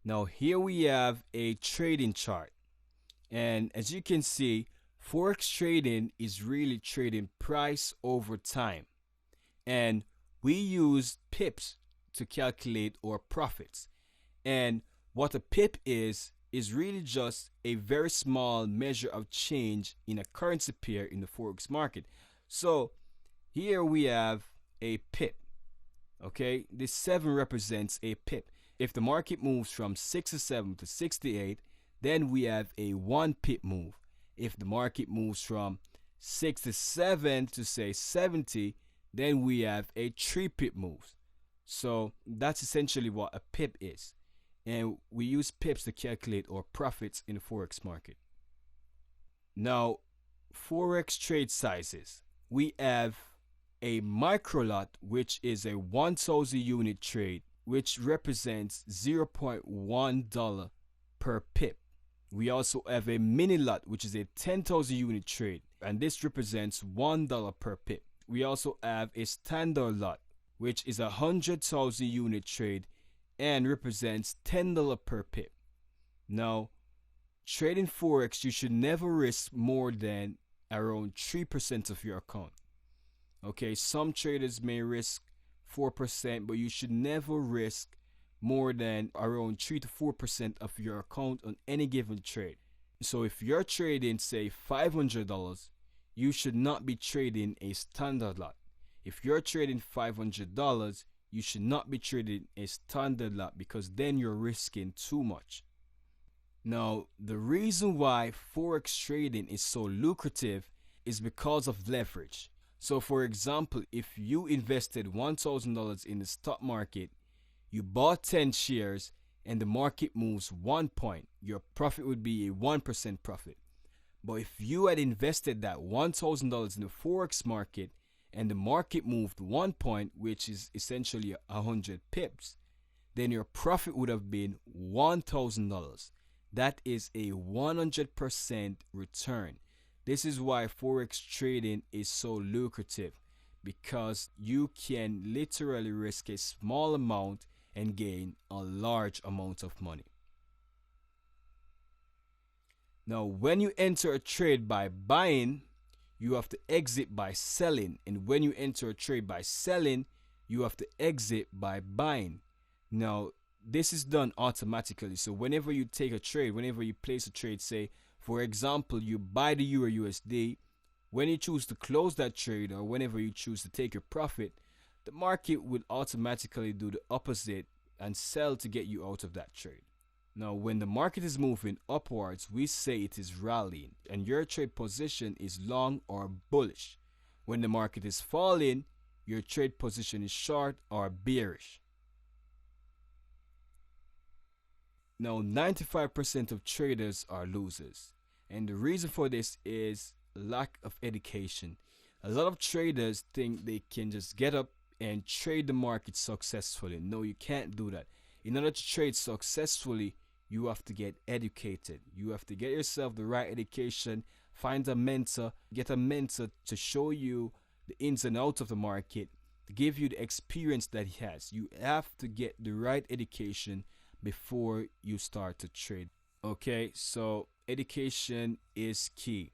Now here we have a trading chart, and as you can see, Forex trading is really trading price over time, and we use pips to calculate our profits. And what a pip is really just a very small measure of change in a currency pair in the Forex market. So here we have a pip. Okay, this 7 represents a pip. If the market moves from 67 to 68, then we have a 1 pip move. If the market moves from 67 to say 70, then we have a 3 pip move. So that's essentially what a pip is. And we use pips to calculate our profits in the Forex market. Now, Forex trade sizes. We have a micro lot, which is a 1,000 unit trade, which represents $0.1 per pip. We also have a mini lot, which is a 10,000 unit trade, and this represents $1 per pip. We also have a standard lot, which is a 100,000 unit trade and represents $10 per pip. Now, trading Forex, you should never risk more than around 3% of your account. Okay, some traders may risk 4%, but you should never risk more than around 3 to 4% of your account on any given trade. So if you're trading, say, $500, you should not be trading a standard lot. If you're trading $500, you should not be trading a standard lot, because then you're risking too much. Now, the reason why Forex trading is so lucrative is because of leverage. So for example, if you invested $1,000 in the stock market, you bought 10 shares and the market moves 1 point, your profit would be a 1% profit. But if you had invested that $1,000 in the Forex market and the market moved 1 point, which is essentially 100 pips, then your profit would have been $1,000. That is a 100% return. This is why Forex trading is so lucrative, because you can literally risk a small amount and gain a large amount of money. Now, when you enter a trade by buying, you have to exit by selling. And when you enter a trade by selling, you have to exit by buying. Now, this is done automatically. So whenever you take a trade, whenever you place a trade, say, for example, you buy the Euro USD, when you choose to close that trade or whenever you choose to take your profit, the market will automatically do the opposite and sell to get you out of that trade. Now, when the market is moving upwards, we say it is rallying and your trade position is long or bullish. When the market is falling, your trade position is short or bearish. Now, 95% of traders are losers, and the reason for this is lack of education. A lot of traders think they can just get up and trade the market successfully. No, you can't do that. In order to trade successfully, you have to get educated. You have to get yourself the right education, find a mentor, get a mentor to show you the ins and outs of the market, to give you the experience that he has. You have to get the right education before you start to trade. Okay, so education is key.